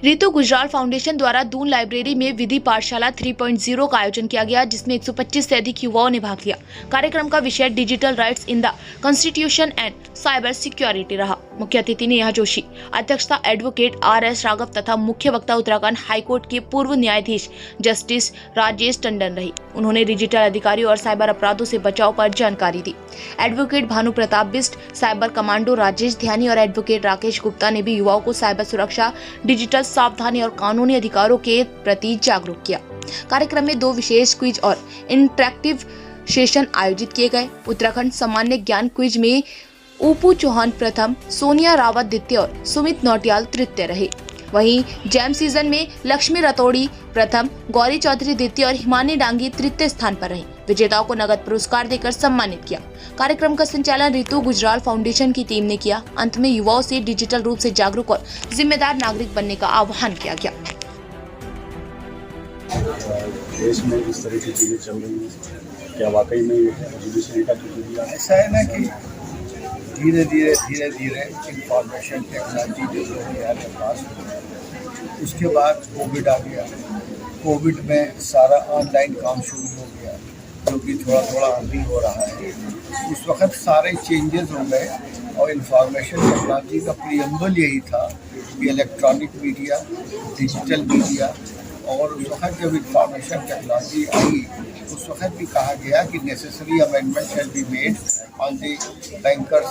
ऋतु Gujral foundation द्वारा Doon library में विधि पाठशाला 3.0 का आयोजन किया गया, जिसमें 125 से अधिक युवाओं ने भाग लिया। कार्यक्रम का विषय digital rights in the constitution and cyber security रहा। मुख्य अतिथि नेहा जोशी, अध्यक्षता एडवोकेट RS राघव तथा मुख्य वक्ता उत्तराखंड हाईकोर्ट के पूर्व न्यायाधीश जस्टिस राजेश टंडन रही। उन्होंने डिजिटल अधिकारियों और साइबर अपराधों से बचाव पर जानकारी दी। Advocate Bhanu Pratap Bisht, cyber commando Rajesh Dhyani और एडवोकेट राकेश गुप्ता ने भी युवाओं को साइबर सुरक्षा, डिजिटल सावधानी और कानूनी अधिकारों के प्रति जागरूक किया। कार्यक्रम में 2 विशेष क्विज और इंटरैक्टिव सेशन आयोजित किए गए। उत्तराखंड सामान्य ज्ञान क्विज में ऊपू चौहान प्रथम, सोनिया रावत द्वितीय और सुमित नौटियाल तृतीय रहे। वहीं जैम सीजन में लक्ष्मी रतौड़ी प्रथम, गौरी चौधरी द्वितीय और हिमानी डांगी तृतीय स्थान पर रही। विजेताओं को नगद पुरस्कार देकर सम्मानित किया। कार्यक्रम का संचालन ऋतु गुजराल फाउंडेशन की टीम ने किया। अंत में युवाओं से डिजिटल रूप से जागरूक और जिम्मेदार नागरिक बनने का आह्वान किया गया। देश में इस तरह की चीजें चल रही हैं, क्या वाकई में जुडिशरी का ऐसा है ना कि धीरे धीरे इंफॉर्मेशन टेक्नोलॉजी जो है पास हो गया। उसके बाद कोविड आ गया। कोविड में सारा ऑनलाइन काम शुरू हो गया, जो कि थोड़ा अभी हो रहा है। उस वक्त सारे चेंजेस हो गए और इंफॉर्मेशन टेक्नोलॉजी का प्रीएम्बल यही था कि इलेक्ट्रॉनिक मीडिया, डिजिटल मीडिया। और उस वक्त जब इंफॉर्मेशन टेक्नोलॉजी आई, उस वक्त भी कहा गया कि necessary amendment shall be made on the bankers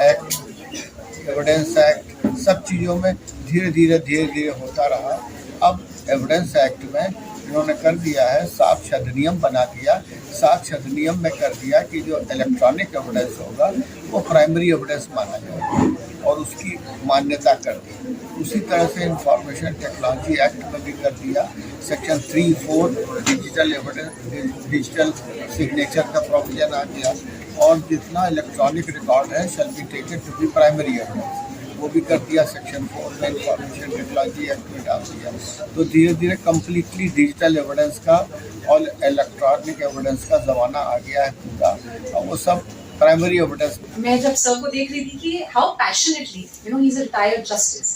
act, evidence act. सब चीज़ों में धीरे धीरे होता रहा। अब एविडेंस एक्ट में इन्होंने कर दिया है, साक्ष्य अधिनियम बना दिया। साक्ष्य अधिनियम में कर दिया कि जो इलेक्ट्रॉनिक एविडेंस होगा वो प्राइमरी एविडेंस माना जाएगा और उसकी मान्यता कर दी। उसी तरह से इंफॉर्मेशन टेक्नोलॉजी एक्ट में भी कर दिया। Section 3(4) digital evidence, digital signature का प्रोविजन आ गया और जितना इलेक्ट्रॉनिक रिकॉर्ड है shall be taken to be primary evidence, वो भी कर दिया। सेक्शन 4 में इंफॉर्मेशन टेक्नोलॉजी एक्ट में डाल दिया। तो धीरे धीरे कम्प्लीटली डिजिटल एविडेंस का और इलेक्ट्रॉनिक एविडेंस का ज़माना आ गया है पूरा, और वो सब प्राइमरी एविडेंस। मैं जब सर को देख रही थी कि how passionately, he is a retired justice,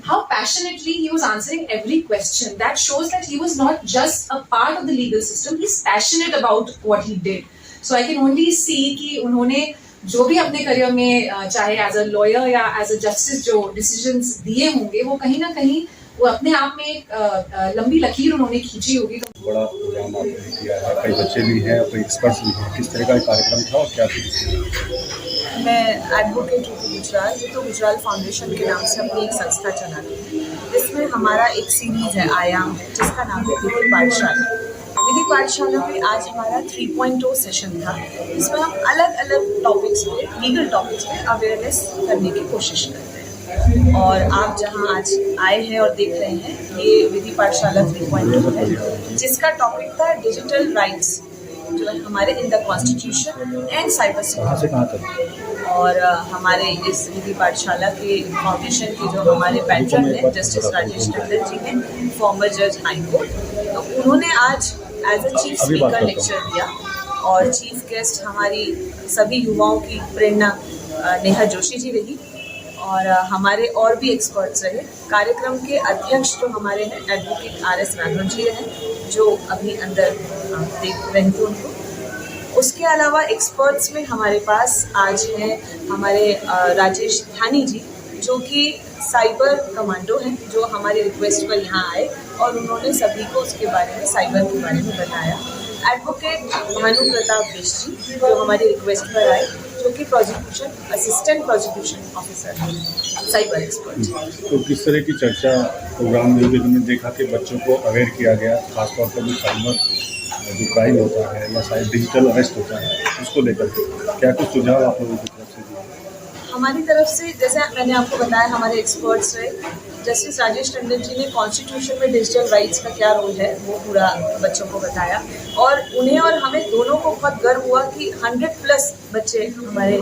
how passionately he was answering every question, that shows that he was not just a part of the legal system, he is passionate about what he did. So I can only see कि उन्होंने जो भी अपने career में चाहे as a lawyer या as a justice जो decisions दिए होंगे, वो कहीं ना कहीं वो अपने आप में एक लंबी लकीर उन्होंने खींची होगी। बड़ा प्रोग्राम आपने किया है, कई बच्चे भी हैं, कई एक्सपर्ट्स भी हैं। किस तरह का कार्यक्रम था और क्या था? मैं एडवोकेट ऋतु गुजराल फाउंडेशन के नाम से अपनी एक संस्था चलाती हूँ। इसमें हमारा एक सीरीज है, आयाम है, जिसका नाम है विधि पाठशाला। विधि पाठशाला में आज हमारा 3.0 सेशन था। इसमें हम अलग अलग टॉपिक्स पे, लीगल टॉपिक्स पे अवेयरनेस करने की कोशिश करते हैं। और आप जहां आज आए हैं और देख रहे हैं, ये विधि पाठशाला 3.0 है, जिसका टॉपिक था डिजिटल राइट्स जो है हमारे in the constitution and cyber security. और हमारे इस विधि पाठशाला के फाउंडेशन की जो हमारे पैट्रन है जस्टिस राजेश टंडन जी हैं, फॉर्मर जज हाई कोर्ट, तो उन्होंने आज as a chief speaker lecture दिया। और चीफ गेस्ट हमारी सभी युवाओं की प्रेरणा नेहा जोशी जी रही और हमारे और भी एक्सपर्ट्स रहे। कार्यक्रम के अध्यक्ष जो हमारे हैं एडवोकेट RS राघव जी रहे, जो अभी अंदर देख रहे थे उनको। उसके अलावा एक्सपर्ट्स में हमारे पास आज हैं हमारे राजेश ध्यानी जी, जो कि साइबर कमांडो हैं, जो हमारे रिक्वेस्ट पर यहाँ आए और उन्होंने सभी को उसके बारे में, साइबर के बारे में बताया। एडवोकेट भानु प्रताप बिस्ट जी, जो हमारी रिक्वेस्ट पर आए, जो कि प्रोसिक्यूशन असिस्टेंट प्रोसिक्यूशन ऑफिसर हैं, साइबर एक्सपर्ट। तो किस तरह की चर्चा प्रोग्राम में हुई? हमने देखा कि बच्चों को अवेयर किया गया, खासतौर पर जो साइबर जो क्राइम होता है या शायद डिजिटल अरेस्ट होता है, उसको लेकर क्या कुछ सुझाव आप लोगों की तरफ से दिए? हमारी तरफ से, जैसे मैंने आपको बताया, हमारे एक्सपर्ट्स रहे। जस्टिस राजेश टंडन जी ने कॉन्स्टिट्यूशन में डिजिटल राइट्स का क्या रोल है वो पूरा बच्चों को बताया। और उन्हें और हमें दोनों को बहुत गर्व हुआ कि 100+ बच्चे हमारे,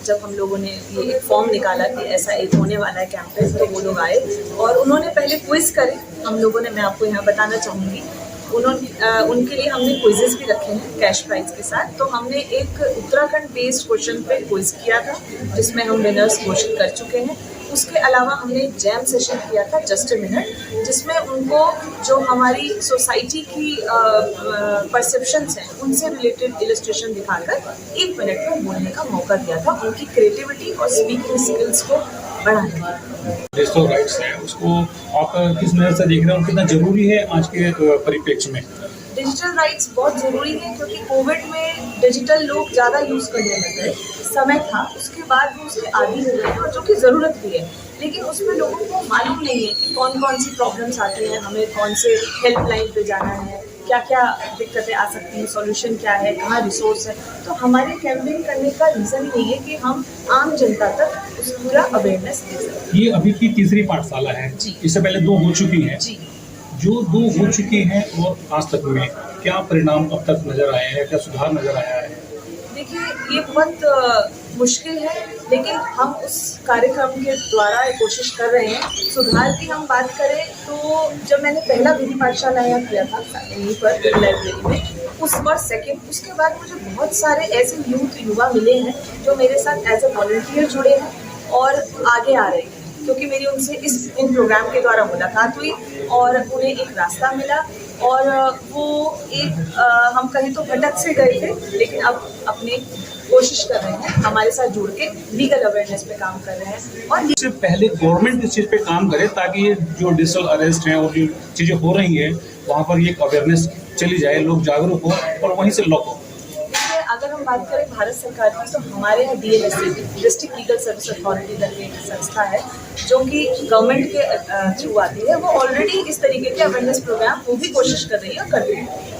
जब हम लोगों ने ये एक फॉर्म निकाला कि ऐसा एक होने वाला है कैंपेन, तो वो लोग आए और उन्होंने पहले क्विज करे हम लोगों ने। मैं आपको यहाँ बताना चाहूँगी, उनके लिए हमने क्विजेस भी रखे हैं कैश प्राइज के साथ। तो हमने एक उत्तराखंड बेस्ड क्वेश्चन पे क्विज किया था, जिसमें हम विनर्स घोषित कर चुके हैं। उसके अलावा हमने एक जैम सेशन किया था जस्ट अ मिनट, जिसमें उनको जो हमारी सोसाइटी की परसेप्शंस हैं उनसे रिलेटेड इलस्ट्रेशन दिखाकर 1 मिनट में बोलने का मौका दिया था, उनकी क्रिएटिविटी और स्पीकिंग स्किल्स को बढ़ाने के लिए। डिजिटल राइट्स है उसको आप किस नज़र से देख रहे हो, कितना जरूरी है आज के परिप्रेक्ष्य में? डिजिटल राइट्स बहुत ज़रूरी है क्योंकि कोविड में डिजिटल लोग ज़्यादा यूज़ करने लग गए, समय था, उसके बाद वो उसके आदी हो गए और जो कि ज़रूरत भी है, लेकिन उसमें लोगों को मालूम नहीं है कि कौन कौन सी प्रॉब्लम्स आती हैं, हमें कौन से हेल्पलाइन पे जाना है, क्या क्या दिक्कतें आ सकती हैं, सॉल्यूशन क्या है, कहाँ रिसोर्स है। तो हमारे कैंपेन करने का रीज़न यही है कि हम आम जनता तक उस पूरा अवेयरनेस दे सकें। ये अभी की तीसरी पाठशाला है, जी। इससे पहले 2 हो चुकी हैं। जी, जो 2 हो चुकी हैं और आज तक में क्या परिणाम अब तक नजर आए हैं, क्या सुधार नजर आया है? देखिए ये बहुत मुश्किल है, लेकिन हम उस कार्यक्रम के द्वारा ये कोशिश कर रहे हैं। सुधार की हम बात करें तो जब मैंने पहला विधि पाठशाला यहाँ किया था यहीं पर लाइब्रेरी में, उस बार सेकेंड, उसके बाद मुझे बहुत सारे ऐसे युवा मिले हैं जो मेरे साथ एज ए वॉलंटियर जुड़े हैं और आगे आ रहे हैं, क्योंकि मेरी उनसे इन प्रोग्राम के द्वारा मुलाकात हुई और उन्हें एक रास्ता मिला और वो एक हम कहें तो भटक से गए थे, लेकिन अब अपने कोशिश कर रहे हैं, हमारे साथ जुड़ के लीगल अवेयरनेस पे काम कर रहे हैं। और इससे पहले गवर्नमेंट इस चीज़ पे काम करे ताकि ये जो डिजिटल अरेस्ट हैं और जो चीज़ें हो रही हैं वहाँ पर ये अवेयरनेस चली जाए, लोग जागरूक हो और वहीं से लॉक हो। अगर हम बात करें भारत सरकार की, तो हमारे यहाँ DLSA district legal service authority करके एक संस्था है जो कि गवर्नमेंट के थ्रू आती है। वो ऑलरेडी इस तरीके के अवेयरनेस प्रोग्राम वो भी कोशिश कर रही है और कर रही है।